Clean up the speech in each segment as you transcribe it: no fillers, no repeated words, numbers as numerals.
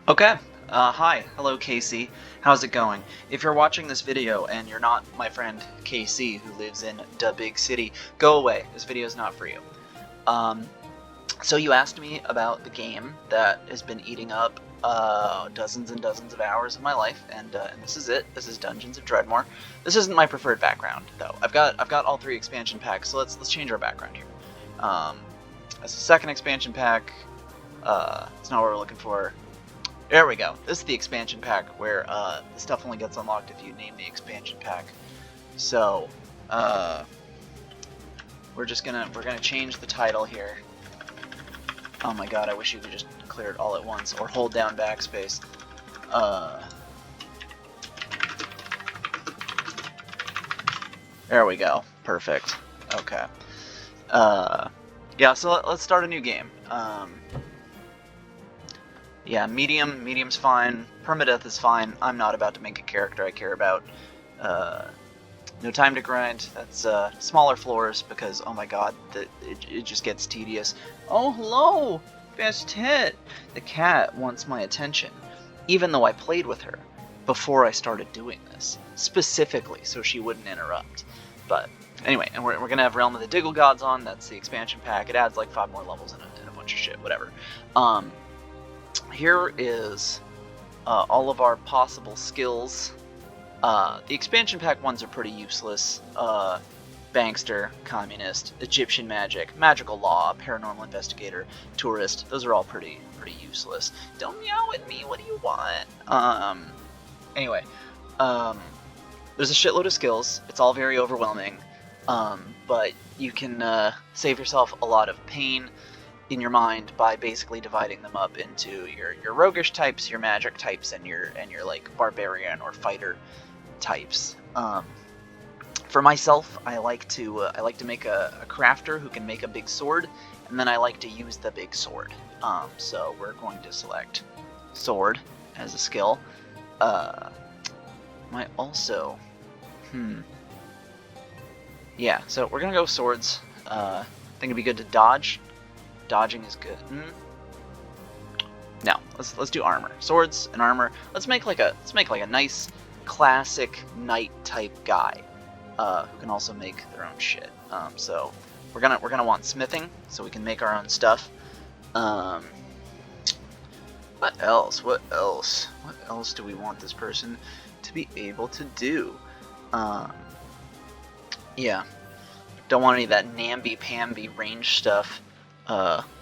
Okay. Hi. Hello, Casey. How's it going? If you're watching this video and you're not my friend Casey, who lives in the big city, go away. This video is not for you. So you asked me about the game that has been eating up dozens and dozens of hours of my life, and this is it. This is Dungeons of Dredmor. This isn't my preferred background, though. I've got all three expansion packs, so let's change our background here. As a second expansion pack, it's not what we're looking for. There we go. This is the expansion pack where the stuff only gets unlocked if you name the expansion pack. So we're gonna change the title here. Oh my god, I wish you could just clear it all at once or hold down backspace. There we go. Perfect. Okay. Yeah, so let's start a new game. Yeah, medium's fine. Permadeath is fine. I'm not about to make a character I care about. No time to grind. That's smaller floors because, oh my god, it just gets tedious. Oh, hello! Best hit! The cat wants my attention, even though I played with her before I started doing this, specifically so she wouldn't interrupt. But anyway, and we're going to have Realm of the Diggle Gods on. That's the expansion pack. It adds like 5 more levels and a bunch of shit, whatever. Here is all of our possible skills. The expansion pack ones are pretty useless. Bankster, Communist, Egyptian Magic, Magical Law, Paranormal Investigator, Tourist. Those are all pretty useless. Don't meow at me, what do you want? Anyway, there's a shitload of skills. It's all very overwhelming, but you can save yourself a lot of pain in your mind by basically dividing them up into your roguish types, your magic types, and your like barbarian or fighter types. For myself, I like to make a crafter who can make a big sword, and then I like to use the big sword. So we're going to select sword as a skill. Might also, yeah. So we're gonna go swords. I think it'd be good to dodge. Dodging is good. No, let's do armor. Swords and armor. Let's make like a nice classic knight type guy who can also make their own shit. So we're gonna want smithing so we can make our own stuff. What else? What else do we want this person to be able to do? Yeah, don't want any of that namby-pamby range stuff.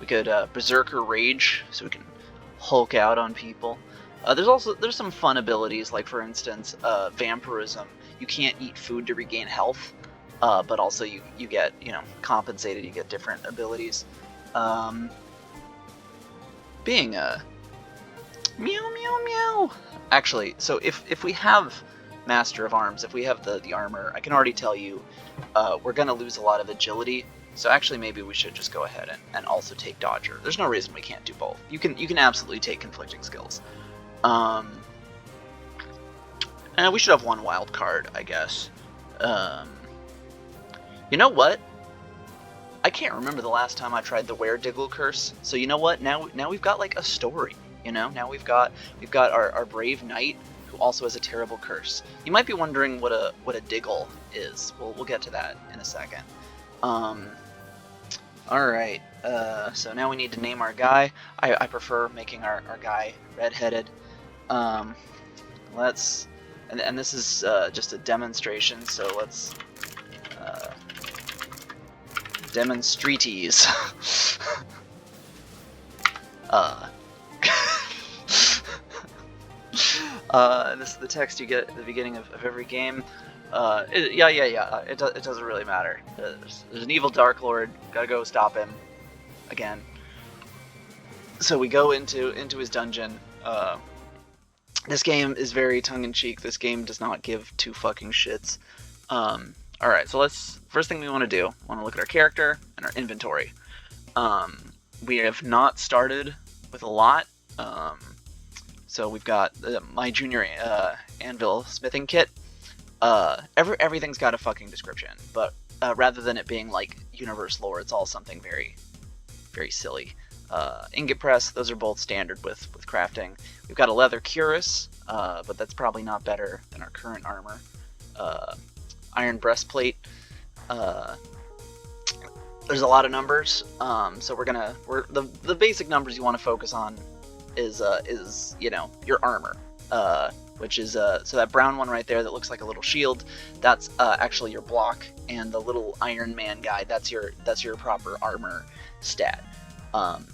We could Berserker Rage, so we can Hulk out on people. There's some fun abilities, like for instance, Vampirism. You can't eat food to regain health, but also you get, compensated, you get different abilities. Being a meow meow meow. Actually, so if we have Master of Arms, if we have the armor, I can already tell you we're gonna lose a lot of agility. So actually, maybe we should just go ahead and also take Dodger. There's no reason we can't do both. You can absolutely take conflicting skills. And we should have one wild card, I guess. You know what? I can't remember the last time I tried the Were-Diggle Curse. So you know what? Now we've got like a story. Now we've got our brave knight who also has a terrible curse. You might be wondering what a Diggle is. We'll get to that in a second. Alright, so now we need to name our guy. I prefer making our guy redheaded. Let's, and this is just a demonstration, so let's, demonstretes. This is the text you get at the beginning of every game. It doesn't really matter. There's an evil Dark Lord. Gotta go stop him again. So we go into his dungeon. This game is very tongue-in-cheek. This game does not give two fucking shits. Alright, so first thing we want to do, look at our character and our inventory. We have not started with a lot. So we've got my junior anvil smithing kit. Everything's got a fucking description, but rather than it being like universe lore, it's all something very, very silly. ingot press. Those are both standard with crafting. We've got a leather cuirass, but that's probably not better than our current armor. Iron breastplate. There's a lot of numbers, so the basic numbers you want to focus on is your armor, which is so that brown one right there that looks like a little shield, that's actually your block, and the little Iron Man guy, that's your proper armor stat.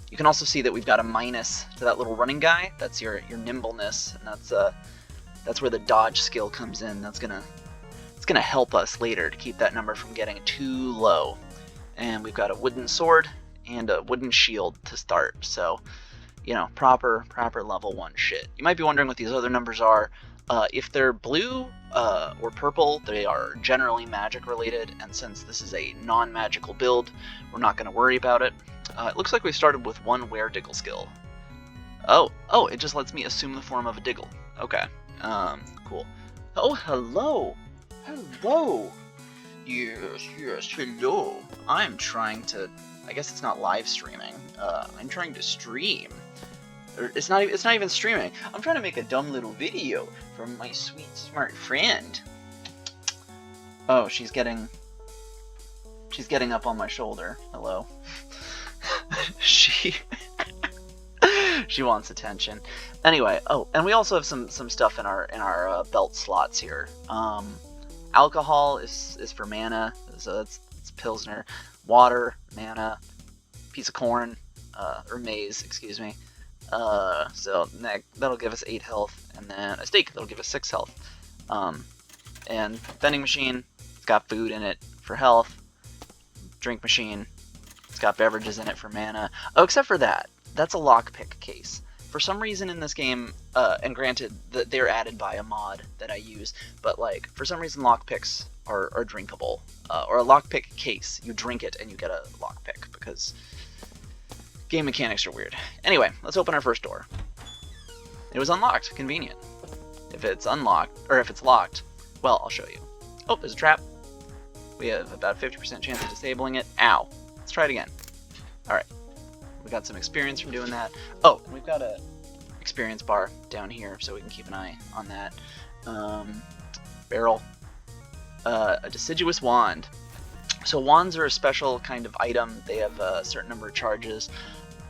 You can also see that we've got a minus to that little running guy. That's your nimbleness, and that's where the dodge skill comes in. It's gonna help us later to keep that number from getting too low. And we've got a wooden sword and a wooden shield to start. So, proper level 1 shit. You might be wondering what these other numbers are. If they're blue or purple, they are generally magic related, and since this is a non-magical build, we're not going to worry about it. It looks like we started with 1 were-diggle skill. Oh, it just lets me assume the form of a diggle. Okay, cool. Oh, hello! Hello! Yes, hello. I'm trying to... I guess it's not live streaming. I'm trying to stream. It's not even streaming. I'm trying to make a dumb little video for my sweet, smart friend. Oh, she's getting up on my shoulder. Hello. She wants attention. Anyway, and we also have some stuff in our belt slots here. Alcohol is for mana, so it's Pilsner. Water, mana, piece of corn, or maize, excuse me. So that'll give us 8 health, and then a steak that'll give us 6 health. And vending machine, it's got food in it for health. Drink machine, it's got beverages in it for mana. Oh, except for that's a lockpick case. For some reason in this game, and granted that they're added by a mod that I use, but for some reason lockpicks are drinkable. Or a lockpick case, you drink it and you get a lockpick, because game mechanics are weird. Anyway, let's open our first door. It was unlocked, convenient. If it's unlocked, or if it's locked, well, I'll show you. Oh, there's a trap. We have about a 50% chance of disabling it. Ow. Let's try it again. Alright. We got some experience from doing that. Oh, and we've got a experience bar down here, so we can keep an eye on that. Barrel. A deciduous wand. So wands are a special kind of item. They have a certain number of charges.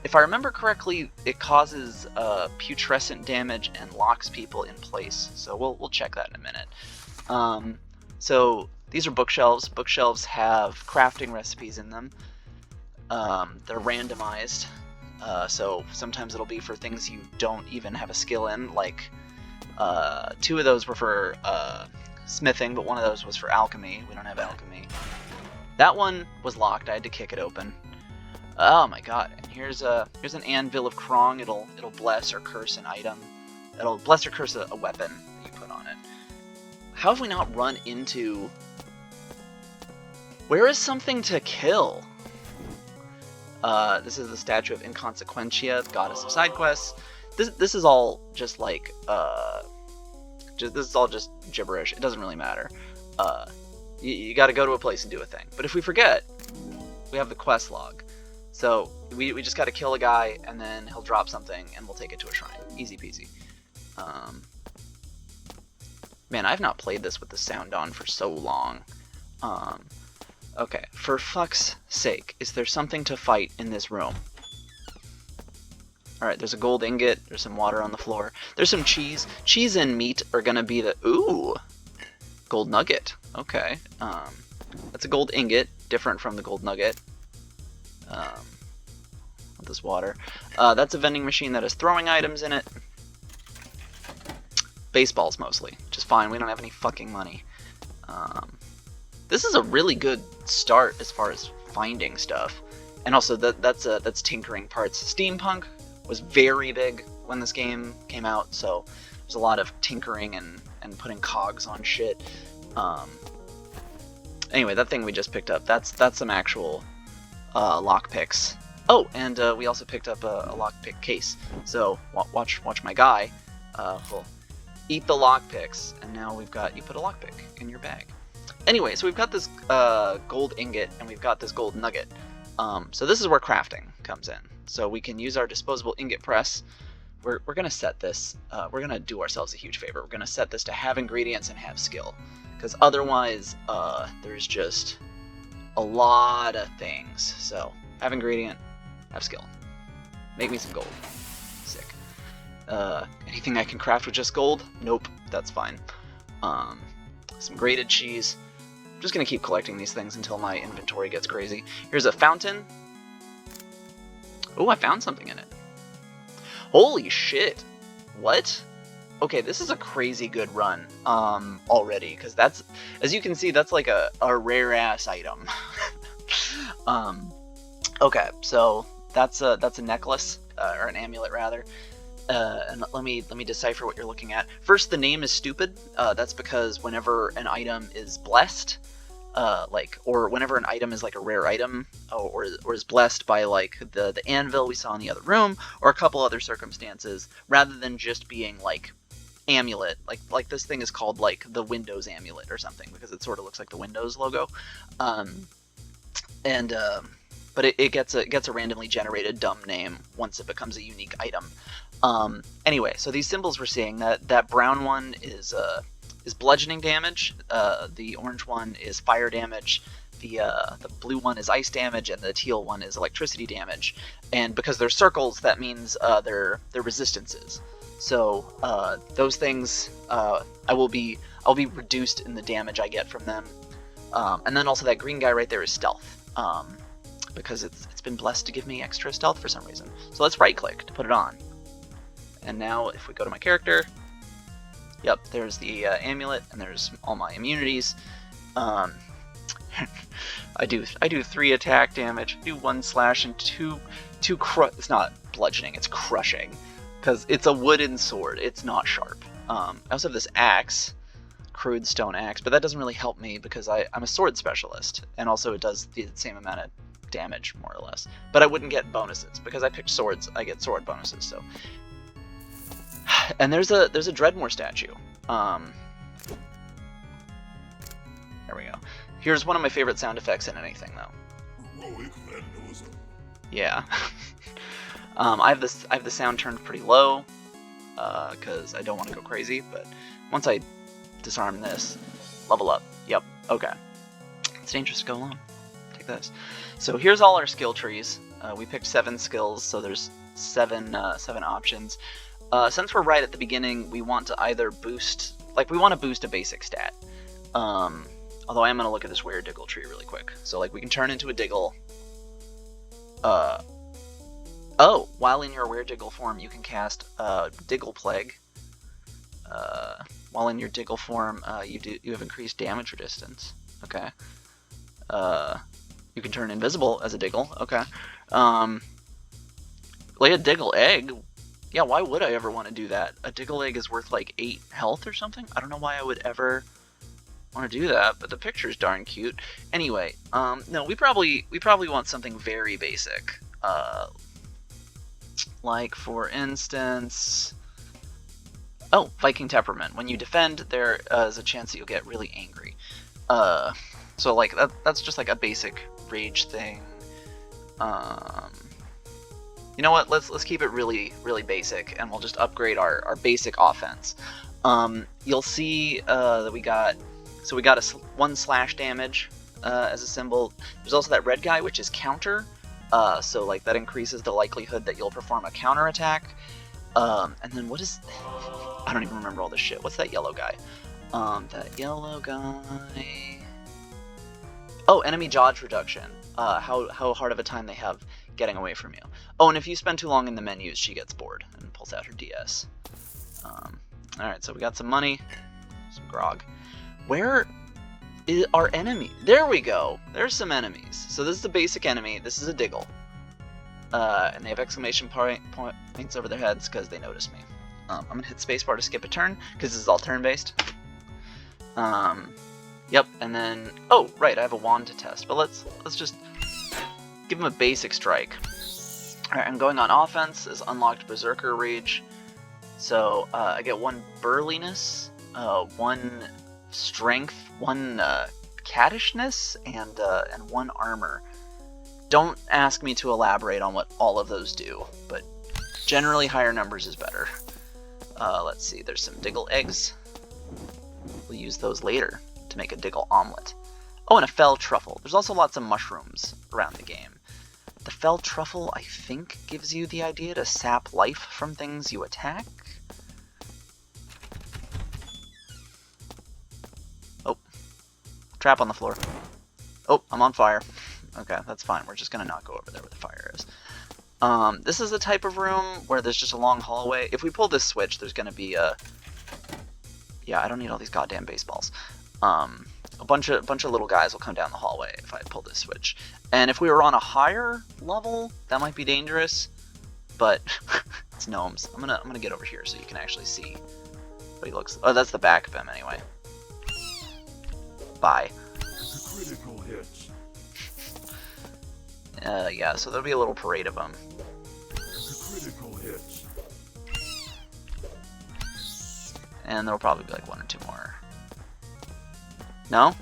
If I remember correctly, it causes putrescent damage and locks people in place. So we'll check that in a minute. So these are bookshelves. Bookshelves have crafting recipes in them. They're randomized. So sometimes it'll be for things you don't even have a skill in. Like 2 of those were for smithing, but 1 of those was for alchemy. We don't have alchemy. That one was locked. I had to kick it open. Oh my god! And here's an anvil of Krong. It'll bless or curse an item. It'll bless or curse a weapon that you put on it. How have we not run into? Where is something to kill? This is the statue of Inconsequentia, goddess of side quests. This is all just this is all just gibberish. It doesn't really matter. You got to go to a place and do a thing. But if we forget, we have the quest log. So we just got to kill a guy, and then he'll drop something, and we'll take it to a shrine. Easy peasy. Man, I've not played this with the sound on for so long. Okay, for fuck's sake, is there something to fight in this room? Alright, there's a gold ingot, there's some water on the floor, there's some cheese. Cheese and meat are gonna be the... Ooh! Gold nugget. Okay. That's a gold ingot, different from the gold nugget. With this water. That's a vending machine that has throwing items in it. Baseballs, mostly. Just fine, we don't have any fucking money. This is a really good start as far as finding stuff. And also, that's tinkering parts. Steampunk was very big when this game came out, so there's a lot of tinkering and putting cogs on shit. Anyway, that thing we just picked up, that's some actual lockpicks. Oh, and we also picked up a lockpick case. So watch my guy. We'll eat the lockpicks, and now you put a lockpick in your bag. Anyway, so we've got this gold ingot and we've got this gold nugget. So this is where crafting comes in. So we can use our disposable ingot press. We're going to set this, we're going to do ourselves a huge favor. We're going to set this to have ingredients and have skill. Because otherwise, there's just a lot of things. So, have ingredient, have skill. Make me some gold. Sick. Anything I can craft with just gold? Nope, that's fine. Some grated cheese. I'm just going to keep collecting these things until my inventory gets crazy. Here's a fountain. Oh, I found something in it. Holy shit! What? Okay, this is a crazy good run already, because that's, as you can see, that's like a rare-ass item. Okay, so that's a necklace, or an amulet rather. And let me decipher what you're looking at. First, the name is stupid. That's because whenever an item is blessed, or whenever an item is like a rare item, or is blessed by like the anvil we saw in the other room, or a couple other circumstances, rather than just being like amulet, like this thing is called like the Windows amulet or something because it sort of looks like the Windows logo, but it gets a randomly generated dumb name once it becomes a unique item. Anyway, so these symbols we're seeing, that brown one is bludgeoning damage, the orange one is fire damage, the blue one is ice damage, and the teal one is electricity damage. And because they're circles, that means they're resistances. So those things, I'll be reduced in the damage I get from them. And then also that green guy right there is stealth, because it's been blessed to give me extra stealth for some reason. So let's right click to put it on. And now if we go to my character, yep, there's the amulet, and there's all my immunities. I do 3 attack damage, do 1 slash, and 2 it's not bludgeoning, it's crushing, because it's a wooden sword, it's not sharp. I also have this axe, crude stone axe, but that doesn't really help me because I'm a sword specialist, and also it does the same amount of damage, more or less. But I wouldn't get bonuses, because I picked swords, I get sword bonuses, so. And there's a Dredmor statue. There we go. Here's one of my favorite sound effects in anything, though. Yeah. I have the sound turned pretty low, because I don't want to go crazy. But once I disarm this, level up. Yep. Okay. It's dangerous to go alone. Take this. So here's all our skill trees. We picked 7 skills, so there's 7 options. Since we're right at the beginning, we want to either boost, we want to boost a basic stat. Although I am going to look at this weird Diggle tree really quick. So, we can turn into a Diggle. Oh, while in your weird Diggle form, you can cast Diggle Plague. While in your Diggle form, you have increased damage resistance. Okay. You can turn invisible as a Diggle. Okay. Lay a Diggle Egg. Yeah, why would I ever want to do that? A Diggle Egg is worth 8 health or something? I don't know why I would ever want to do that, but the picture's darn cute. Anyway, no, we probably want something very basic. For instance, oh, Viking Temperament. When you defend, there is a chance that you'll get really angry. So that's just a basic rage thing. You know what? Let's keep it really, really basic, and we'll just upgrade our basic offense. You'll see that we got a 1 slash damage as a symbol. There's also that red guy, which is counter. So that increases the likelihood that you'll perform a counter attack. And then what is? I don't even remember all this shit. What's that yellow guy? That yellow guy. Oh, enemy dodge reduction. How hard of a time they have getting away from you. Oh, and if you spend too long in the menus, she gets bored and pulls out her DS. Alright, so we got some money, some grog. Where is our enemy? There we go! There's some enemies. So this is the basic enemy, this is a Diggle. And they have exclamation points over their heads because they notice me. I'm gonna hit spacebar to skip a turn, because this is all turn-based. Yep, and then, oh, right, I have a wand to test, but let's just give him a basic strike. Alright, I'm going on offense as unlocked Berserker Rage. So, I get 1 burliness, 1 strength, 1 cattishness, and 1 armor. Don't ask me to elaborate on what all of those do, but generally higher numbers is better. Let's see, there's some Diggle eggs. We'll use those later to make a Diggle omelet. Oh, and a fell truffle. There's also lots of mushrooms around the game. The fell truffle, I think, gives you the idea to sap life from things you attack. Oh. Trap on the floor. Oh, I'm on fire. Okay, that's fine. We're just gonna not go over there where the fire is. This is the type of room where there's just a long hallway. If we pull this switch, there's gonna be a... Yeah, I don't need all these goddamn baseballs. A bunch of little guys will come down the hallway if I pull this switch. And if we were on a higher level, that might be dangerous. But it's gnomes. I'm gonna get over here so you can actually see what he looks. Oh, that's the back of him anyway. Bye. Critical hits. Yeah, so there'll be a little parade of them. Critical hits. And there'll probably be like one or two more. No?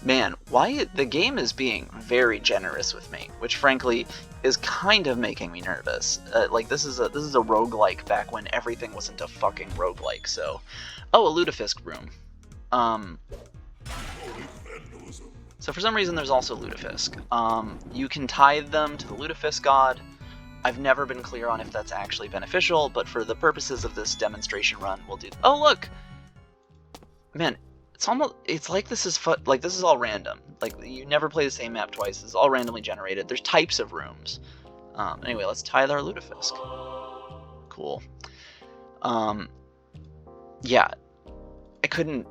Man, why the game is being very generous with me, which frankly is kind of making me nervous. Like this is a roguelike back when everything wasn't a fucking roguelike, so. Oh, a lutefisk room. So for some reason there's also lutefisk. You can tie them to the lutefisk god. I've never been clear on if that's actually beneficial, but for the purposes of this demonstration run, we'll do. Oh look, man, it's like this is this is all random. Like you never play the same map twice. It's all randomly generated. There's types of rooms. Anyway, let's tie our lutefisk. Cool. Yeah, I couldn't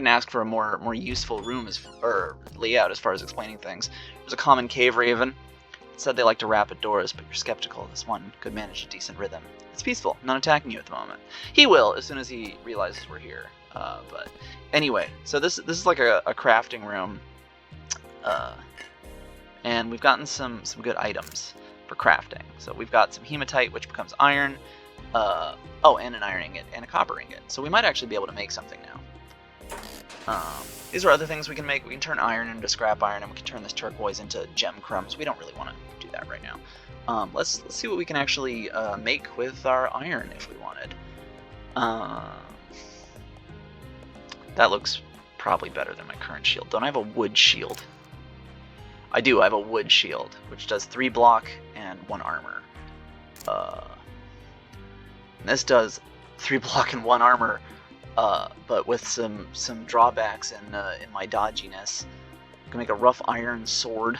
ask for a more useful room or layout as far as explaining things. There's a common cave raven. It said they like to rap at doors, but you're skeptical this one could manage a decent rhythm. It's peaceful, not attacking you at the moment. He will as soon as he realizes we're here. But anyway, so this is like a crafting room, and we've gotten some good items for crafting. So we've got some hematite, which becomes iron. Oh, and an iron ingot and a copper ingot. So we might actually be able to make something now. These are other things we can make. We can turn iron into scrap iron, and we can turn this turquoise into gem crumbs. We don't really want to do that right now. Let's see what we can actually make with our iron if we wanted. That looks probably better than my current shield. Don't I have a wood shield? I do. I have a wood shield, which does 3 block and 1 armor. And this does 3 block and 1 armor. But with some drawbacks in my dodginess. I can make a rough iron sword,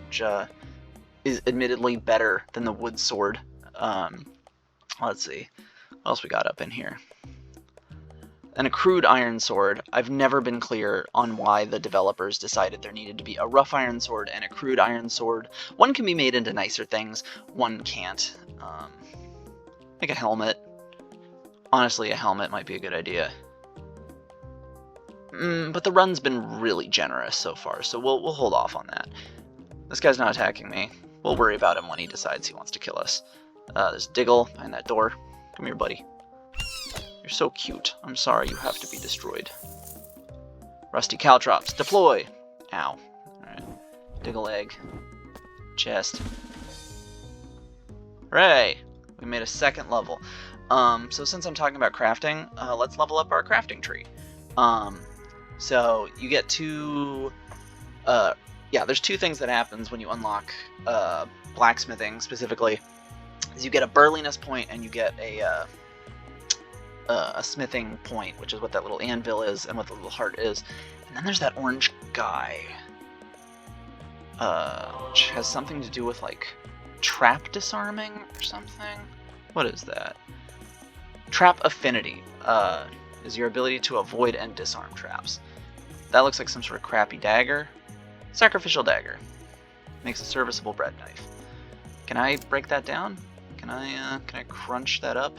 which is admittedly better than the wood sword. Let's see, what else we got up in here? And a crude iron sword. I've never been clear on why the developers decided there needed to be a rough iron sword and a crude iron sword. One can be made into nicer things, one can't. Make a helmet. Honestly, a helmet might be a good idea. But the run's been really generous so far, so we'll hold off on that. This guy's not attacking me. We'll worry about him when he decides he wants to kill us. There's Diggle behind that door. Come here, buddy. You're so cute. I'm sorry you have to be destroyed. Rusty caltrops, deploy! Ow. Alright. Diggle egg. Chest. Hooray! We made a second level. So since I'm talking about crafting, let's level up our crafting tree. So you get there's 2 things that happens when you unlock blacksmithing specifically. Is you get a burliness point and you get a smithing point, which is what that little anvil is and what the little heart is. And then there's that orange guy, which has something to do with like trap disarming or something. What is that? Trap affinity is your ability to avoid and disarm traps. That looks like some sort of crappy dagger. Sacrificial dagger. Makes a serviceable bread knife. Can I break that down? Can I crunch that up?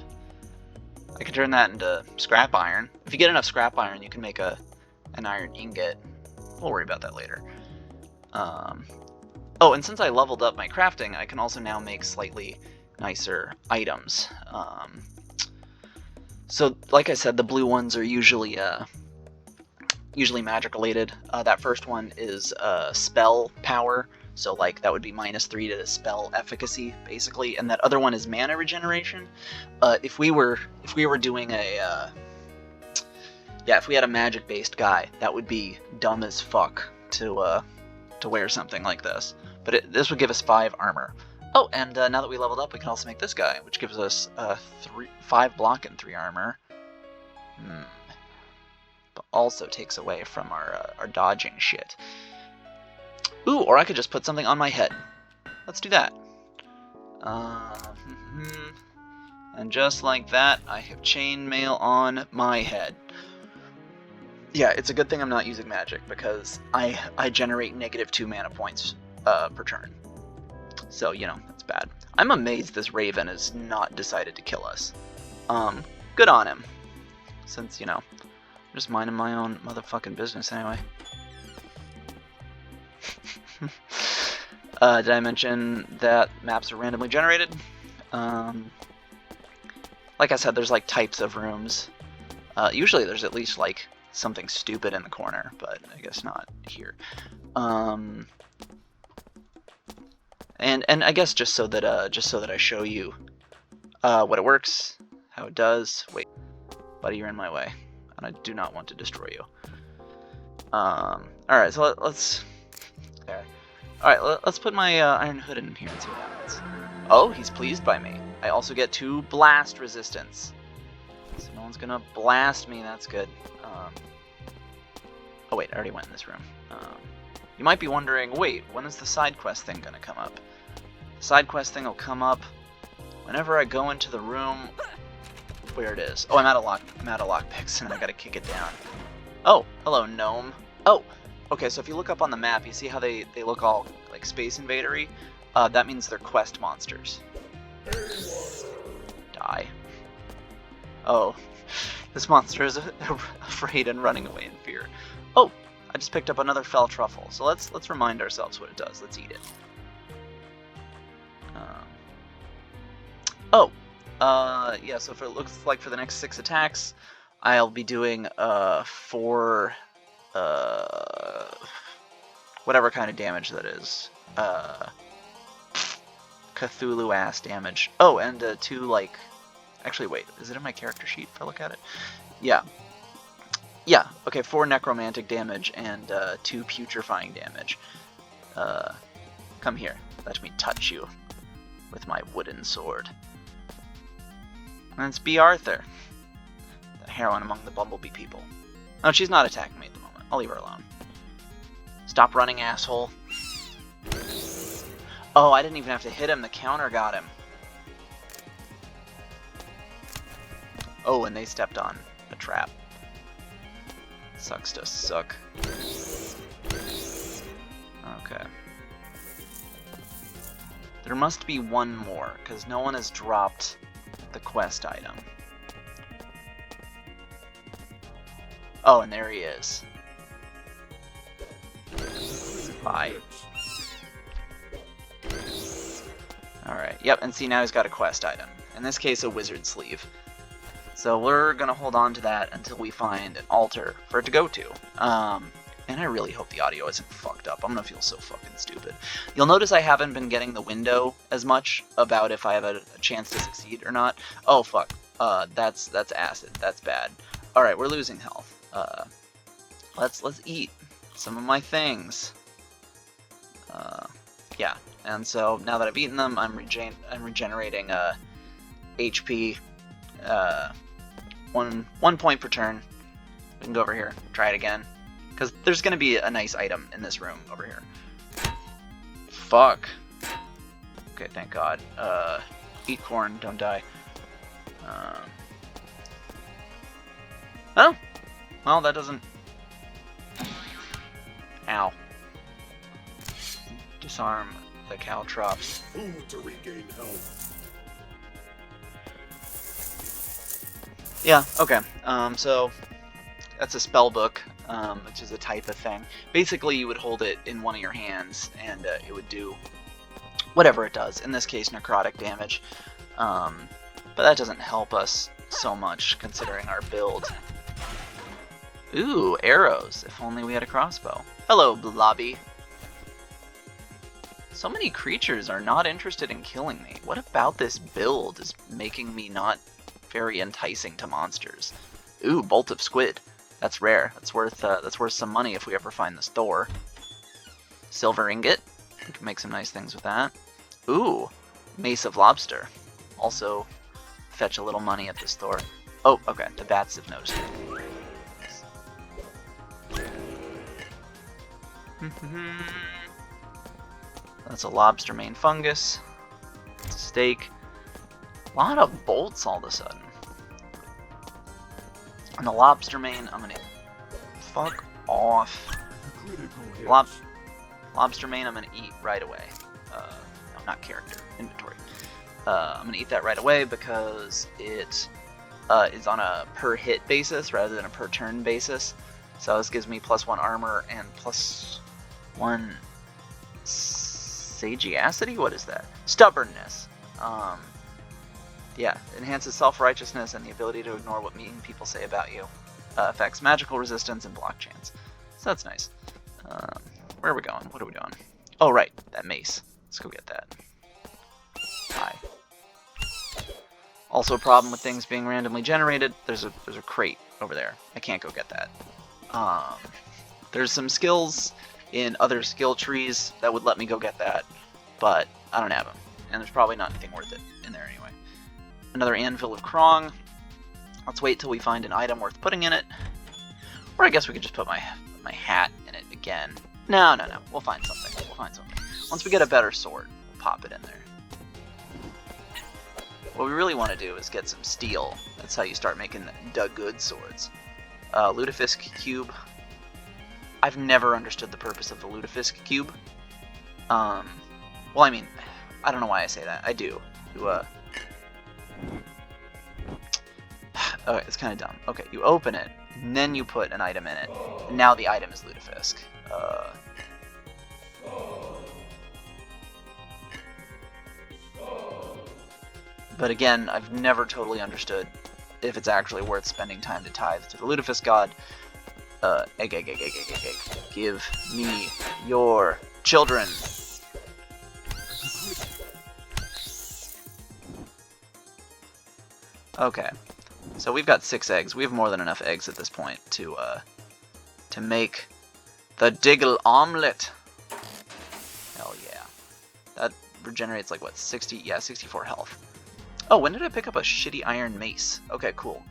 I can turn that into scrap iron. If you get enough scrap iron, you can make an iron ingot. We'll worry about that later. Oh, and since I leveled up my crafting, I can also now make slightly nicer items. So, like I said, the blue ones are usually usually magic related. That first one is spell power, so like that would be -3 to the spell efficacy, basically, and that other one is mana regeneration. If we were doing a if we had a magic-based guy, that would be dumb as fuck to wear something like this. But this would give us 5 armor. Oh, and now that we leveled up, we can also make this guy, which gives us 5 block and 3 armor. But also takes away from our dodging shit. Ooh, or I could just put something on my head. Let's do that. And just like that, I have chainmail on my head. Yeah, it's a good thing I'm not using magic, because I generate -2 mana points per turn. So, you know, that's bad. I'm amazed this Raven has not decided to kill us. Good on him. Since, you know, I'm just minding my own motherfucking business anyway. Did I mention that maps are randomly generated? Like I said, there's like types of rooms. Usually there's at least like something stupid in the corner, but I guess not here. And I guess just so that I show you what it works, how it does. Wait, buddy, you're in my way, and I do not want to destroy you. All right, so let's there. All right, let's put my Iron Hood in here and see what happens. Oh, he's pleased by me. I also get 2 blast resistance, so no one's gonna blast me. That's good. Oh wait, I already went in this room. You might be wondering, wait, when is the side quest thing gonna come up? The side quest thing will come up whenever I go into the room where it is. Oh, I'm out of lockpicks, and I gotta kick it down. Oh, hello, gnome. Oh, okay, so if you look up on the map, you see how they look all like Space Invader-y? That means they're quest monsters. Die. Oh, this monster is afraid and running away in fear. Oh, I just picked up another fell truffle. So let's remind ourselves what it does. Let's eat it. Yeah. So if it looks like for the next 6 attacks, I'll be doing 4 whatever kind of damage that is. Cthulhu ass damage. Oh, and 2 like. Actually, wait. Is it in my character sheet if I look at it? Yeah. Yeah, okay, 4 necromantic damage and 2 putrefying damage. Come here, let me touch you with my wooden sword. And it's B. Arthur, the heroine among the bumblebee people. Oh, she's not attacking me at the moment. I'll leave her alone. Stop running, asshole. Oh, I didn't even have to hit him. The counter got him. Oh, and they stepped on a trap. Sucks to suck. Okay. There must be one more, because no one has dropped the quest item. Oh, and there he is. Bye. Alright, yep, and see, now he's got a quest item. In this case, a wizard sleeve. So we're gonna hold on to that until we find an altar for it to go to. And I really hope the audio isn't fucked up. I'm gonna feel so fucking stupid. You'll notice I haven't been getting the window as much about if I have a chance to succeed or not. Oh fuck, that's acid. That's bad. All right, we're losing health. Let's eat some of my things. Yeah, and so now that I've eaten them, I'm regenerating HP. 1 point per turn. We can go over here, try it again, because there's gonna be a nice item in this room over here. Fuck. Okay, thank God. Eat corn, don't die. Oh, well, that doesn't. Ow. Disarm the caltrops. Food to regain health. Yeah, okay. So that's a spell book, which is a type of thing. Basically, you would hold it in one of your hands, and it would do whatever it does. In this case, necrotic damage. But that doesn't help us so much, considering our build. Ooh, arrows. If only we had a crossbow. Hello, Blobby. So many creatures are not interested in killing me. What about this build is making me not very enticing to monsters? Ooh, bolt of squid. That's rare. That's worth some money if we ever find this Thor. Silver ingot. We can make some nice things with that. Ooh, mace of lobster. Also, fetch a little money at the store. Oh, okay. The bats have noticed it. That's a lobster mane fungus. It's a steak. A lot of bolts all of a sudden. And the lobster mane, I'm gonna fuck off. Lobster mane, I'm gonna eat right away. No, not character, inventory. I'm gonna eat that right away because it is on a per hit basis rather than a per turn basis. So this gives me +1 armor and +1 sagacity? What is that? Stubbornness. Yeah, enhances self-righteousness and the ability to ignore what mean people say about you. Affects magical resistance and block chance. So that's nice. Where are we going? What are we doing? Oh, right, that mace. Let's go get that. Hi. Also a problem with things being randomly generated. There's a crate over there. I can't go get that. There's some skills in other skill trees that would let me go get that, but I don't have them. And there's probably not anything worth it in there anyway. Another anvil of Krong. Let's wait till we find an item worth putting in it. Or I guess we could just put my hat in it again. No. We'll find something. Once we get a better sword, we'll pop it in there. What we really want to do is get some steel. That's how you start making the good swords. Lutefisk cube. I've never understood the purpose of the Lutefisk cube. Well, I mean, I don't know why I say that. I do. Okay, it's kind of dumb. Okay, you open it, and then you put an item in it, and now the item is Lutefisk. But again, I've never totally understood if it's actually worth spending time to tithe to the Lutefisk god. Egg. Give me your children. Okay, so we've got 6 eggs. We have more than enough eggs at this point to make the Diggle omelet. Hell yeah. That regenerates like what, 60? Yeah, 64 health. Oh, when did I pick up a shitty iron mace? Okay, cool.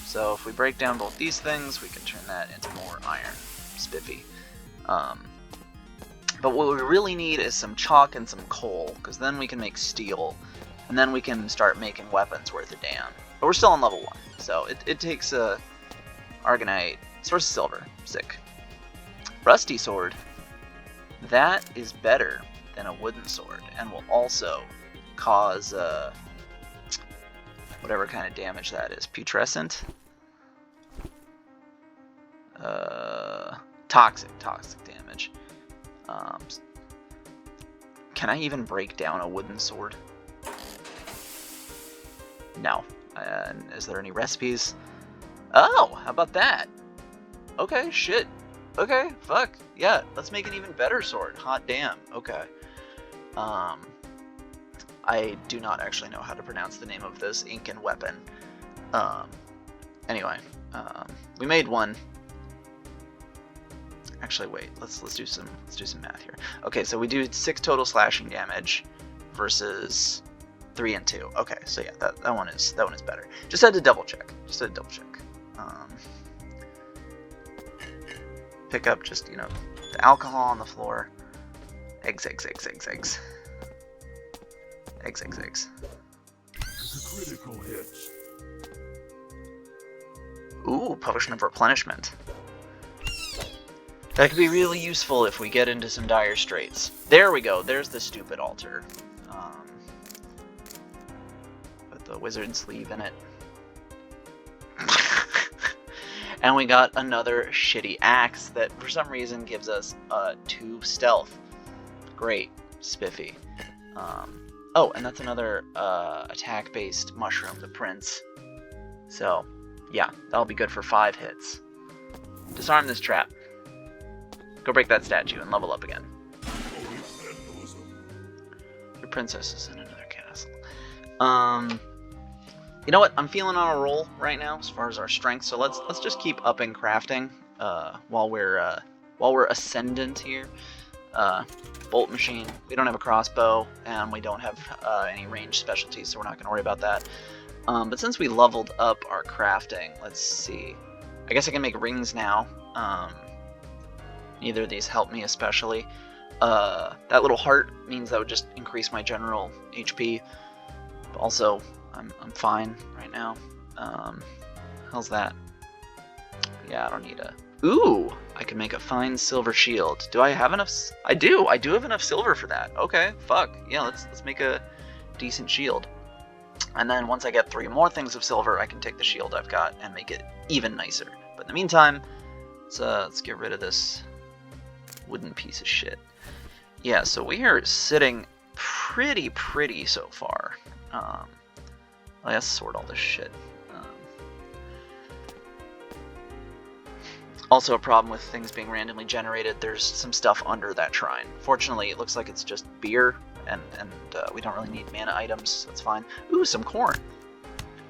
So if we break down both these things, we can turn that into more iron. Spiffy. But what we really need is some chalk and some coal, because then we can make steel, and then we can start making weapons worth a damn. But we're still on level 1, so it takes a Argonite, source of silver, sick. Rusty sword, that is better than a wooden sword, and will also cause whatever kind of damage that is. Putrescent? Toxic damage. Can I even break down a wooden sword? No. Is there any recipes? Oh, how about that? Okay, shit. Okay, fuck. Yeah, let's make an even better sword. Hot damn. Okay. I do not actually know how to pronounce the name of this Incan weapon. Anyway, we made one. Actually, wait. Let's do some math here. Okay, so we do 6 total slashing damage versus 3 and 2. Okay, so yeah, that one is better. Just had to double check. Pick up just the alcohol on the floor. Eggs. Critical hits. Ooh, potion of replenishment. That could be really useful if we get into some dire straits. There we go. There's the stupid altar. Put the wizard sleeve in it. And we got another shitty axe that for some reason gives us 2 stealth. Great. Spiffy. Oh, and that's another attack-based mushroom, the prince. So, Yeah, that'll be good for 5 hits. Disarm this trap. Go break that statue and level up again. Your princess is in another castle. You know what? I'm feeling on a roll right now as far as our strength, so let's just keep upping crafting while we're ascendant here. Bolt machine. We don't have a crossbow, and we don't have any ranged specialties, so we're not going to worry about that. But since we leveled up our crafting, let's see. I guess I can make rings now. Neither of these help me especially. That little heart means that would just increase my general HP. But also, I'm fine right now. How's that? Yeah, I don't need a... Ooh! I can make a fine silver shield. Do I have enough... I do! I do have enough silver for that. Okay, fuck. Yeah, let's make a decent shield. And then once I get 3 more things of silver, I can take the shield I've got and make it even nicer. But in the meantime, let's get rid of this wooden piece of shit. Yeah, so we are sitting pretty so far. Let's sort all this shit. Also a problem with things being randomly generated, there's some stuff under that shrine. Fortunately, it looks like it's just beer, and we don't really need mana items, so it's fine. Ooh, some corn.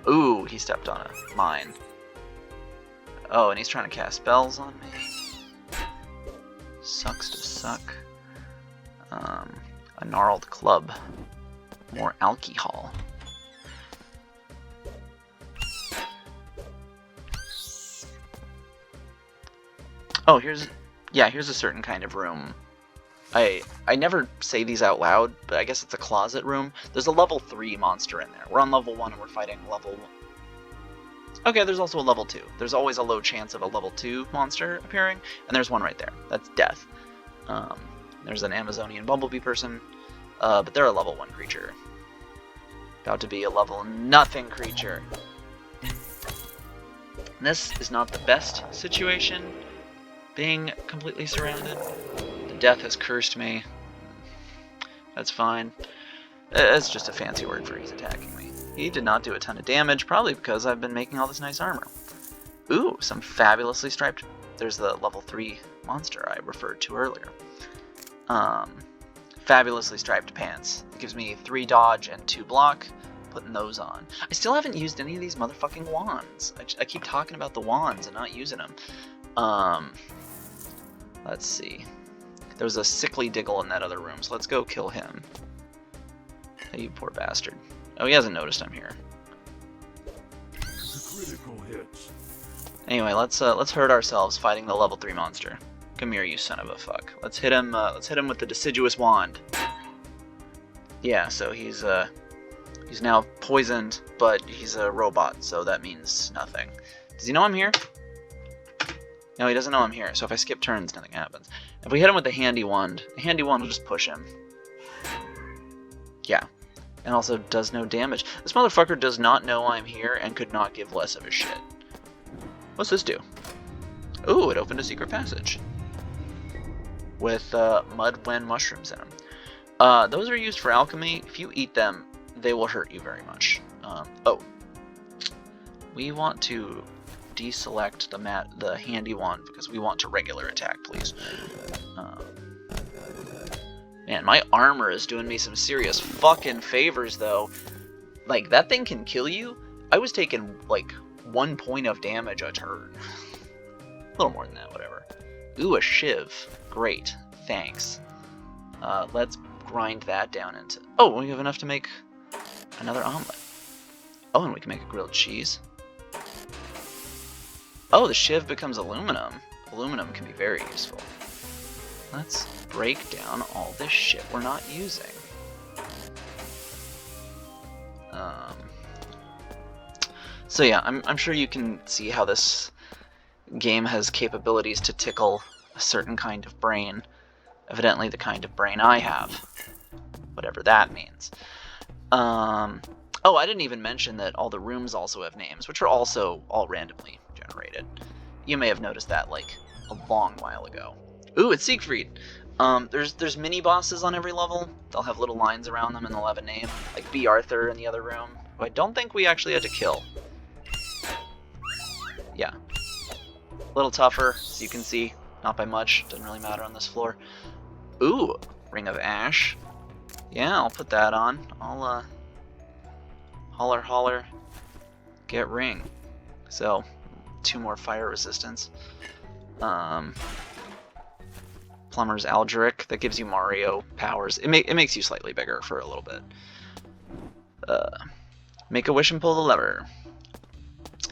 Ooh, he stepped on a mine. Oh, and he's trying to cast spells on me. Sucks to suck. A gnarled club. More alcohol. Oh, here's a certain kind of room. I never say these out loud, but I guess it's a closet room. There's a level 3 monster in there. We're on level 1 and we're fighting level 1. Okay, there's also a level 2. There's always a low chance of a level 2 monster appearing, and there's one right there. That's death. There's an Amazonian bumblebee person, but they're a level 1 creature. About to be a level nothing creature. And this is not the best situation, being completely surrounded. The death has cursed me. That's fine. It's just a fancy word for he's attacking me. He did not do a ton of damage, probably because I've been making all this nice armor. Ooh, some fabulously striped... There's the level 3 monster I referred to earlier. Fabulously striped pants. It gives me 3 dodge and 2 block. Putting those on. I still haven't used any of these motherfucking wands. I keep talking about the wands and not using them. Let's see. There was a sickly diggle in that other room, so let's go kill him. Hey, you poor bastard. Oh, he hasn't noticed I'm here. Critical hits. Anyway, let's hurt ourselves fighting the level 3 monster. Come here, you son of a fuck. Let's hit him with the deciduous wand. Yeah, so he's now poisoned, but he's a robot, so that means nothing. Does he know I'm here? No, he doesn't know I'm here, so if I skip turns, nothing happens. If we hit him with the handy wand will just push him. Yeah. And also does no damage. This motherfucker does not know I'm here and could not give less of a shit. What's this do? Ooh, it opened a secret passage. With mud when mushrooms in them. Those are used for alchemy. If you eat them, they will hurt you very much. Oh. We want to deselect the handy wand because we want to regular attack, please. Man, my armor is doing me some serious fucking favors, though. Like, that thing can kill you. I was taking, like, 1 point of damage a turn. A little more than that, whatever. Ooh, a shiv. Great. Thanks. Let's grind that down into... Oh, we have enough to make another omelet. Oh, and we can make a grilled cheese. Oh, the shiv becomes aluminum. Aluminum can be very useful. Let's break down all this shit we're not using. So yeah, I'm sure you can see how this game has capabilities to tickle a certain kind of brain. Evidently the kind of brain I have. Whatever that means. Oh, I didn't even mention that all the rooms also have names, which are also all randomly generated. You may have noticed that, like, a long while ago. Ooh, it's Siegfried! There's mini-bosses on every level. They'll have little lines around them and they'll have a name. Like B. Arthur in the other room, who I don't think we actually had to kill. Yeah. A little tougher, as you can see. Not by much. Doesn't really matter on this floor. Ooh, Ring of Ash. Yeah, I'll put that on. I'll, holler, holler, get ring. So, 2 more fire resistance. Plumber's Alderic, that gives you Mario powers. It makes you slightly bigger for a little bit. Make a wish and pull the lever.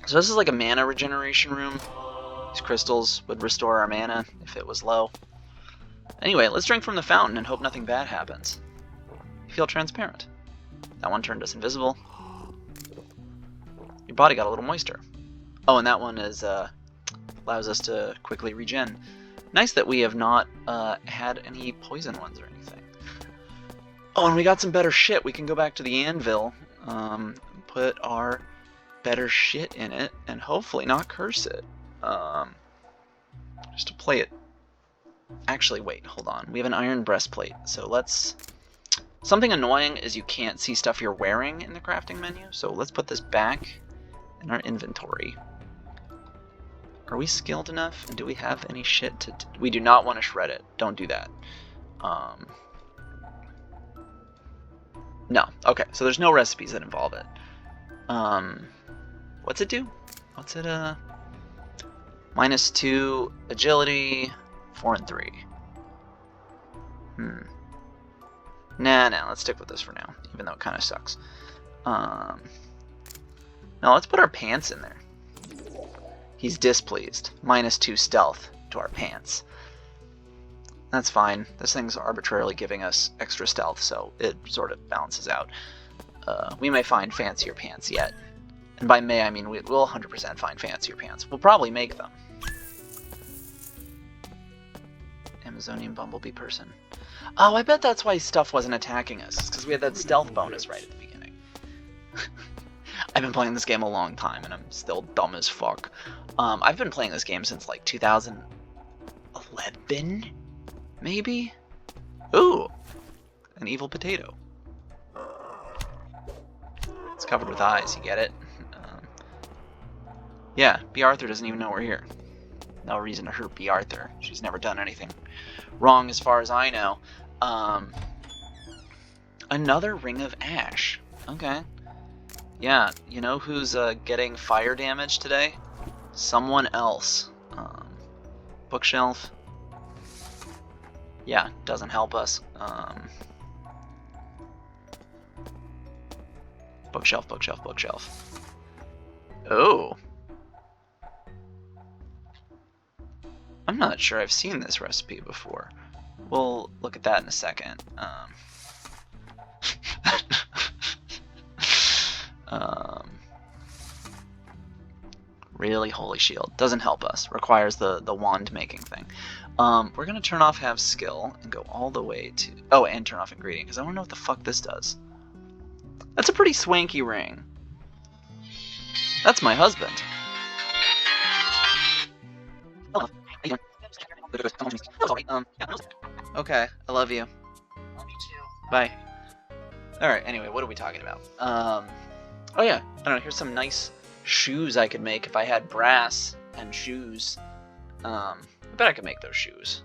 So this is like a mana regeneration room. These crystals would restore our mana if it was low. Anyway, let's drink from the fountain and hope nothing bad happens. You feel transparent. That one turned us invisible. Your body got a little moister. Oh, and that one is allows us to quickly regen. Nice that we have not had any poison ones or anything. Oh, and we got some better shit. We can go back to the anvil, put our better shit in it, and hopefully not curse it. Just to play it. Actually, wait, hold on. We have an iron breastplate, so let's... Something annoying is you can't see stuff you're wearing in the crafting menu, so let's put this back in our inventory. Are we skilled enough? And do we have any shit to... We do not want to shred it. Don't do that. No. Okay, so there's no recipes that involve it. What's it do? What's it, -2 agility, 4 and 3. Nah, let's stick with this for now, even though it kind of sucks. Now let's put our pants in there. He's displeased. -2 stealth to our pants. That's fine. This thing's arbitrarily giving us extra stealth, so it sort of balances out. We may find fancier pants yet. And by may, I mean we'll 100% find fancier pants. We'll probably make them. Amazonian bumblebee person. Oh, I bet that's why stuff wasn't attacking us. It's because we had that stealth bonus right at the beginning. I've been playing this game a long time, and I'm still dumb as fuck. I've been playing this game since, like, 2011? Maybe? Ooh! An evil potato. It's covered with eyes, you get it? Yeah, B. Arthur doesn't even know we're here. No reason to hurt B. Arthur. She's never done anything wrong as far as I know. Another Ring of Ash. Okay. Yeah, you know who's getting fire damage today? Someone else. Bookshelf. Yeah, doesn't help us. Bookshelf, bookshelf, bookshelf. Oh. I'm not sure I've seen this recipe before. We'll look at that in a second. Really, Holy Shield. Doesn't help us. Requires the wand making thing. We're going to turn off Have Skill and go all the way to... Oh, and turn off Ingredient, because I want to know what the fuck this does. That's a pretty swanky ring. That's my husband. Okay, I love you. Love you too. Bye. Alright, anyway, what are we talking about? Oh yeah, I don't know, here's some nice shoes I could make if I had brass and shoes. I bet I could make those shoes.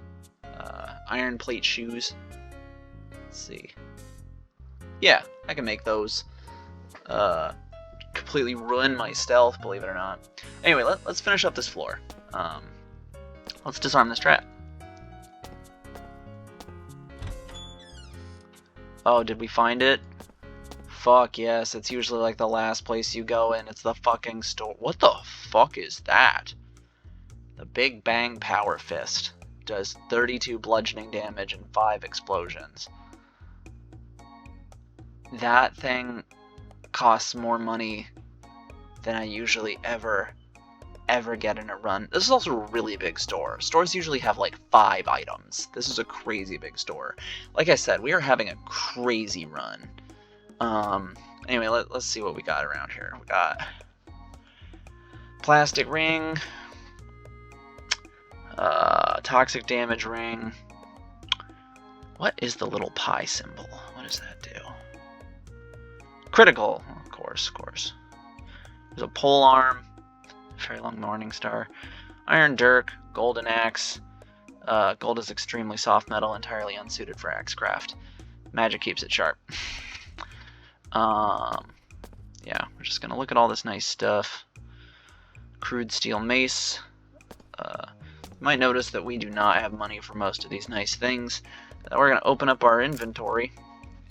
Iron plate shoes. Let's see. Yeah, I can make those. Completely ruin my stealth, believe it or not. Anyway, let's finish up this floor. Let's disarm this trap. Oh, did we find it? Fuck yes, it's usually like the last place you go in. It's the fucking store. What the fuck is that? The Big Bang Power Fist. Does 32 bludgeoning damage and 5 explosions. That thing costs more money than I usually ever get in a run. This is also a really big store. Stores usually have like 5 items. This is a crazy big store. Like I said, we are having a crazy run. Anyway, let's see what we got around here. We got plastic ring, toxic damage ring. What is the little pie symbol? What does that do? Critical, of course. There's a pole arm, Very long Morning Star. Iron Dirk, Golden Axe. Gold is extremely soft metal, entirely unsuited for axe craft. Magic keeps it sharp. Yeah, we're just gonna look at all this nice stuff. Crude steel mace. You might notice that we do not have money for most of these nice things. We're gonna open up our inventory,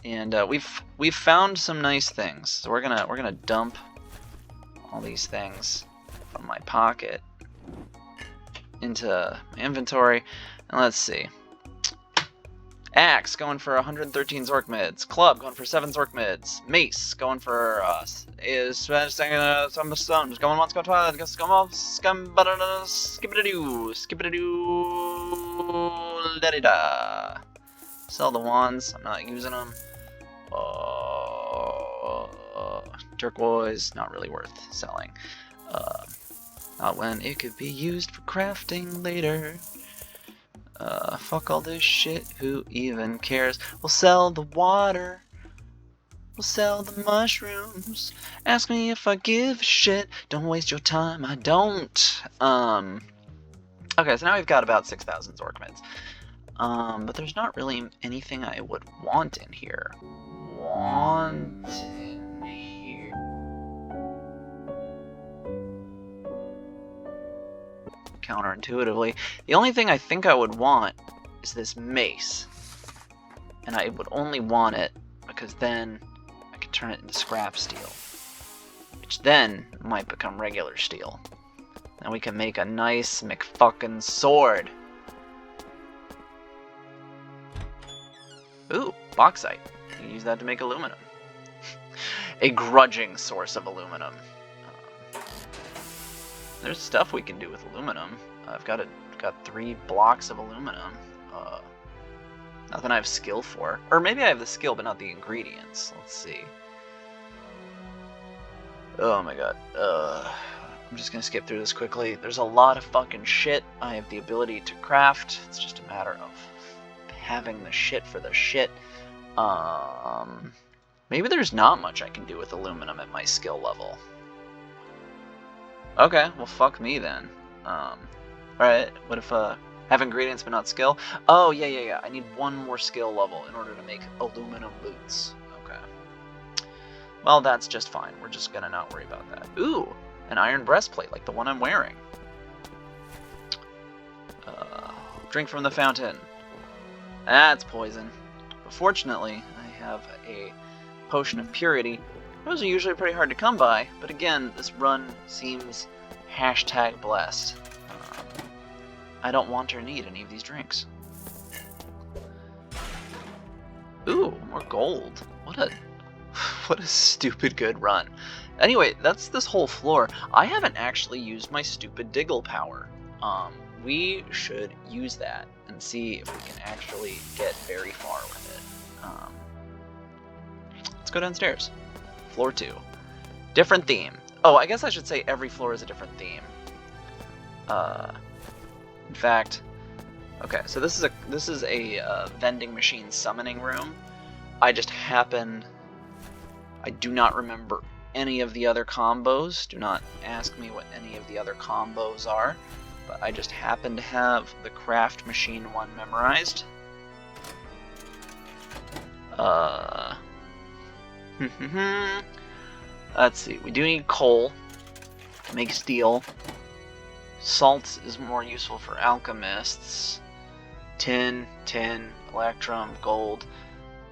and we've found some nice things. So we're gonna dump all these things from my pocket into my inventory, and let's see. Axe going for 113 Zork mids. Club going for 7 Zork mids. Mace going for some stones. Going once, going twice. Skip-a-doo. Da-da-da. Sell the wands. I'm not using them. Turquoise. Not really worth selling. Not when it could be used for crafting later. Fuck all this shit, who even cares? We'll sell the water. We'll sell the mushrooms. Ask me if I give a shit. Don't waste your time, I don't. Okay, so now we've got about 6,000 Zork mids. But there's not really anything I would want in here. Counterintuitively, the only thing I think I would want is this mace, and I would only want it because then I can turn it into scrap steel, which then might become regular steel. Then we can make a nice McFucking sword. Ooh, bauxite. You can use that to make aluminum. A grudging source of aluminum. There's stuff we can do with aluminum. I've got 3 blocks of aluminum. Nothing I have skill for. Or maybe I have the skill, but not the ingredients. Let's see. Oh my god. I'm just gonna skip through this quickly. There's a lot of fucking shit. I have the ability to craft. It's just a matter of having the shit for the shit. Maybe there's not much I can do with aluminum at my skill level. Okay, well fuck me then. Alright, what if have ingredients but not skill? Oh yeah. I need 1 more skill level in order to make aluminum boots. Okay. Well, that's just fine. We're just gonna not worry about that. Ooh, an iron breastplate like the one I'm wearing. Drink from the fountain. That's poison. But fortunately, I have a potion of purity. Those are usually pretty hard to come by, but again, this run seems #blessed. I don't want or need any of these drinks. Ooh, more gold. What a stupid good run. Anyway, that's this whole floor. I haven't actually used my stupid Diggle power. We should use that and see if we can actually get very far with it. Let's go downstairs. Floor 2. Different theme. Oh, I guess I should say every floor is a different theme. In fact, okay, so this is a vending machine summoning room. I do not remember any of the other combos. Do not ask me what any of the other combos are, but I just happen to have the craft machine one memorized. Let's see, we do need coal to make steel. Salt is more useful for alchemists. Tin, electrum, gold,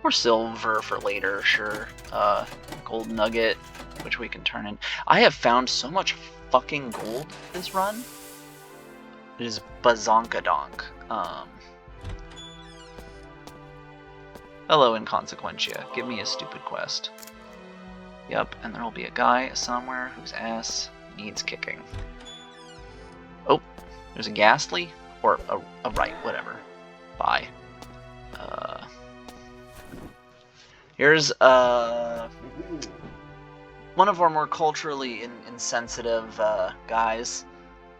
or silver for later, sure. Gold nugget, which we can turn in. I have found so much fucking gold this run. It is bazonkadonk. Hello, Inconsequentia. Give me a stupid quest. Yep, and there'll be a guy somewhere whose ass needs kicking. Oh, there's a ghastly? Or a right, whatever. Bye. Here's one of our more culturally insensitive guys.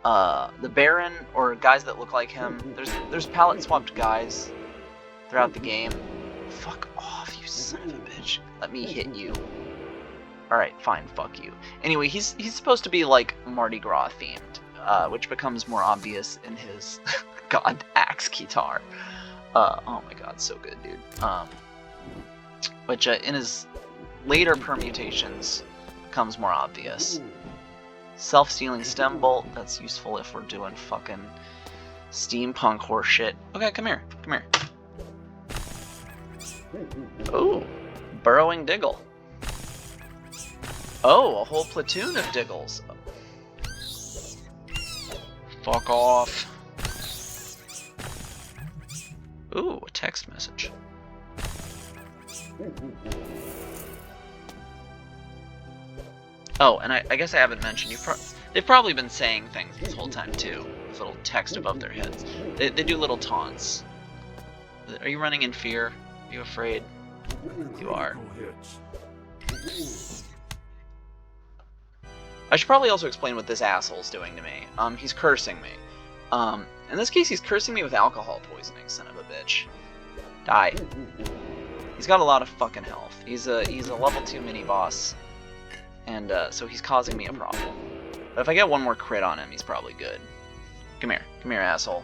The Baron, or guys that look like him. There's palette swapped guys throughout the game. Fuck off, you son of a bitch. Let me hit you. Alright, fine, fuck you. Anyway, he's supposed to be like Mardi Gras themed, which becomes more obvious in his god axe guitar. Oh my god, so good, dude. Which in his later permutations becomes more obvious. Self-sealing stem bolt, that's useful if we're doing fucking steampunk horse shit. Okay, come here, come here. Ooh, burrowing diggle. Oh, a whole platoon of diggles. Fuck off. Ooh, a text message. Oh, and I guess I haven't mentioned, they've probably been saying things this whole time too. This little text above their heads. They do little taunts. Are you running in fear? Are you afraid? You are. I should probably also explain what this asshole's doing to me. He's cursing me. In this case, he's cursing me with alcohol poisoning, son of a bitch. Die. He's got a lot of fucking health. He's a level 2 mini-boss. And, so he's causing me a problem. But if I get one more crit on him, he's probably good. Come here. Come here, asshole.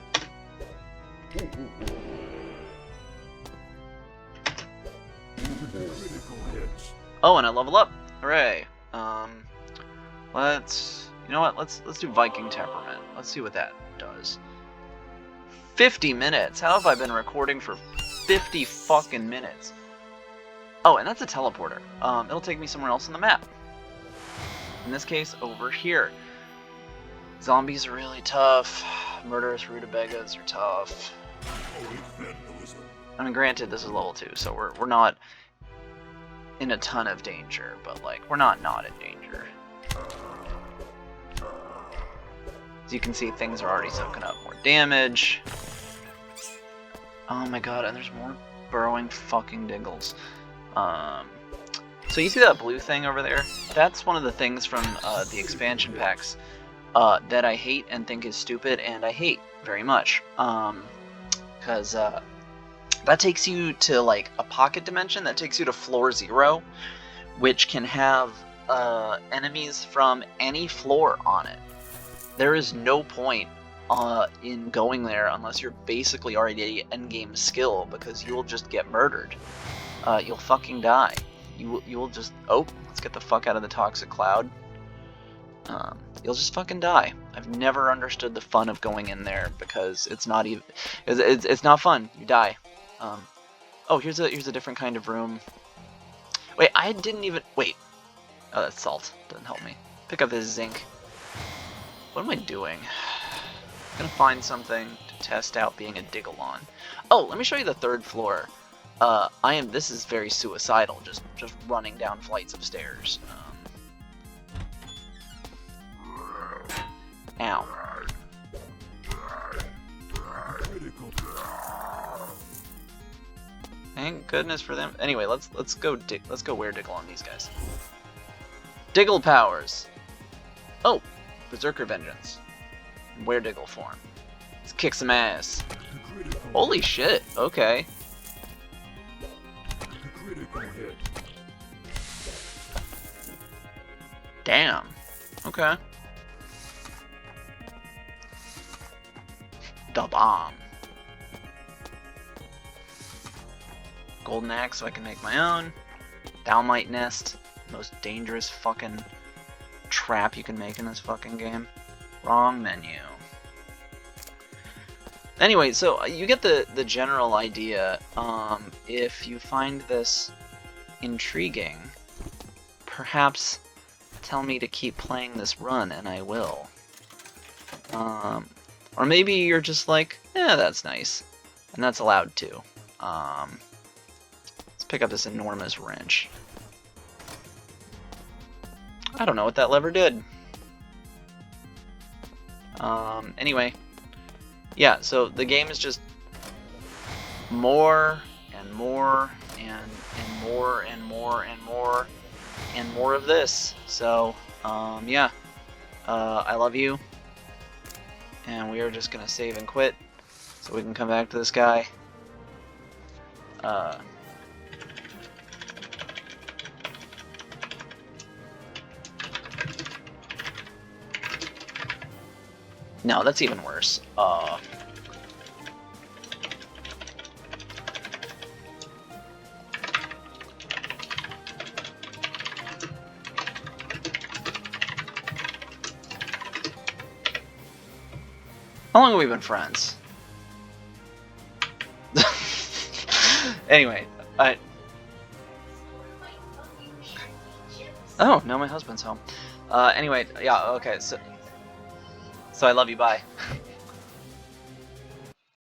Oh, and I level up. Hooray. You know what? Let's do Viking Temperament. Let's see what that does. 50 minutes. How have I been recording for 50 fucking minutes? Oh, and that's a teleporter. It'll take me somewhere else on the map. In this case, over here. Zombies are really tough. Murderous rutabagas are tough. I mean, granted, this is level 2, so we're not in a ton of danger, but like we're not in danger. As you can see, things are already soaking up more damage. Oh my god, and there's more burrowing fucking diggles. So you see that blue thing over there? That's one of the things from the expansion packs that I hate and think is stupid, and I hate very much. Because that takes you to like a pocket dimension, that takes you to floor 0, which can have enemies from any floor on it. There is no point in going there unless you're basically already endgame skill, because you'll just get murdered. You'll fucking die. You will just... Oh, let's get the fuck out of the toxic cloud. You'll just fucking die. I've never understood the fun of going in there, because it's not even... It's not fun. You die. Oh, here's a different kind of room. Wait, I didn't even... Wait. Oh, that's salt. Doesn't help me. Pick up this zinc. What am I doing? I'm gonna find something to test out being a diggle on. Oh, let me show you the 3rd floor. This is very suicidal, just running down flights of stairs. Ow. Thank goodness for them. Anyway, let's go wear diggle on these guys. Diggle powers. Oh, Berserker Vengeance. Wear diggle form. Let's kick some ass. Holy shit. Okay. Damn. Okay. The bomb. Golden axe so I can make my own. Dynamite nest. Most dangerous fucking trap you can make in this fucking game. Wrong menu. Anyway, so you get the general idea. If you find this intriguing, perhaps tell me to keep playing this run and I will. Or maybe you're just like, yeah, that's nice. And that's allowed too. Let's pick up this enormous wrench. I don't know what that lever did. Anyway. Yeah, so the game is just more and more and more and more and more and more of this. So, yeah. I love you. And we are just gonna save and quit so we can come back to this guy. No, that's even worse. How long have we been friends? Anyway, oh, now my husband's home. Anyway, yeah, okay, so I love you, bye.